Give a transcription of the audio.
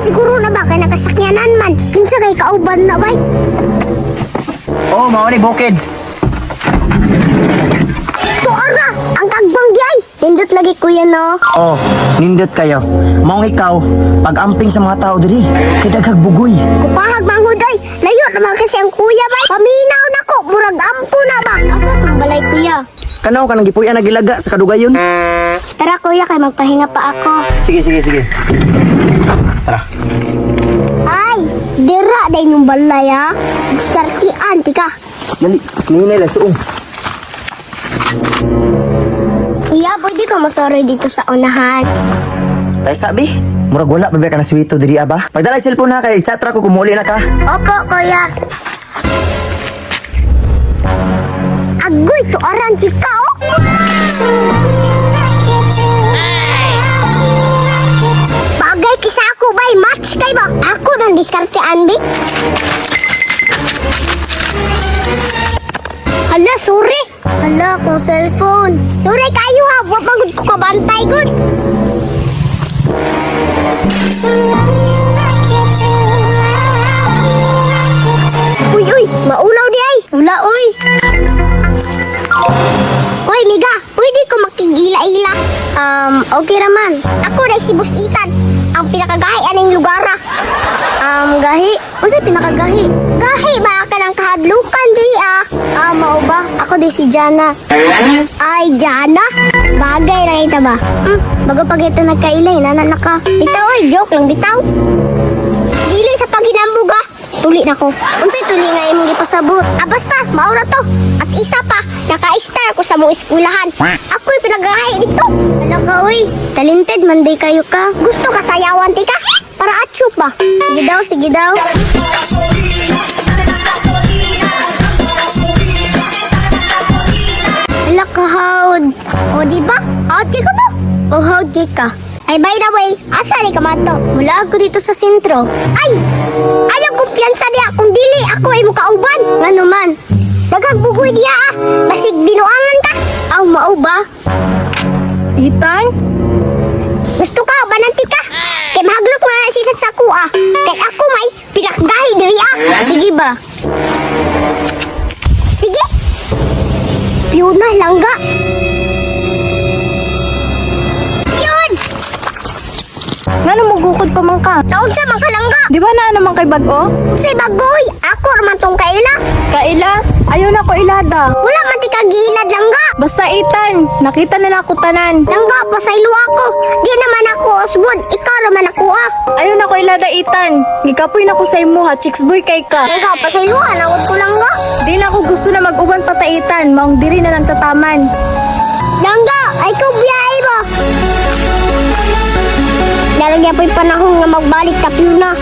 siguro na ba kay nakasakyanan man. Kinsa kay kauban na bay? Oh, mao ni bukid. Tuara, ang kagbang di ay. Hindot lagi kuya no. Oh, nindot kayo. Mao ikaw, pag-amping sa mga tao diri, kay daghag bugoy. Kupahag manghuday. Layo naman kasi ang kuya bay. Paminaw nako, murag ampo na ba? Asa tong balay kuya? Kanaw ka nang gipuy nagilaga sa kadugayon. Tara kuya, kay magpahinga pa ako. Sige, sige, sige. Tara. Ay, dira day yung balay ha. Diskartian, tika. Dali, ninay la suong. Kuya, pwede ka masoroy dito sa unahan. Tay sabi, murag wala pa ba ka na swito diri aba? Pagdala cellphone na kay chat ra ko kumuli na ka. Opo, kuya. Agoy, to aran chika oh. Bagay kisa ako bay, match kay ba? Ako nang diskartean bi. Hala, sorry. Hala, kung cellphone. Sorry kayo ha, huwag magod ko kabantay good. Uy, uy, maulaw di ay. Ula, uy. Uy, Miga, pwede ko makigila-ila. Okay raman. Ako na si Boss Ethan, ang pinakagahi aning lugara. Gahi? Unsay pinakagahi? Gahi ba ka ng kahadlukan di ah? Mao ba? Ako di si Jana. Ay, Jana? Bagay na kita ba? Bago pag ito nagkailay, nanak ka. Bitaw, oy, joke lang, bitaw. Dili sa paginambog ah. Tuli na ko. Unsay tuli nga imong gipasabot? Basta, maura to. At isa pa, naka-star ko sa mong eskwelahan. Ako'y pinagahay dito. Ano ka, uy? Talented man day kayo ka. Gusto ka sayawan, tika? Para atsyop ba? Sige daw, sige daw. Ala ka, Haud. O, diba? Haud ka ba? O, Haud ka. Ay, by the way, asa ni ka mato? Mula ako dito sa sentro. Ay! Ayaw kumpiyansa diya kung dili ako ay mukauban. Ngano man? Nagagbugoy diya ah. Basig binuangan ka. Aw, mao ba? Ethan? Gusto ka, bananti ka. Kay mahaglok nga sitat sa kuha. Kay ako may pinakgahi diri ah. Sige ba? Sige. Piyuna, langga. Yun! Ngano mo gukod pa man ka? Taon sa mga langga. Di ba na naman kay bago? Si Bagoy, ako raman tong kaila. Kaila? Ayaw na ko ilada. Wala man ti kagilad langga. Basta Ethan, nakita na ako tanan. Langga, pasaylo ako. Di naman ako osbon. Ikaw naman ako ah. Ayaw na ko ilada Ethan. Gikapoy na ko sa imo ha, chicks boy kay ka. Langga, pasaylo ah. Nawad ko langga. Di na ako gusto na mag-uban pa ta Ethan, maong diri na lang tataman. Langga, ay ko biyay mo. Lalagyan po'y panahon nga magbalik ta piyuna.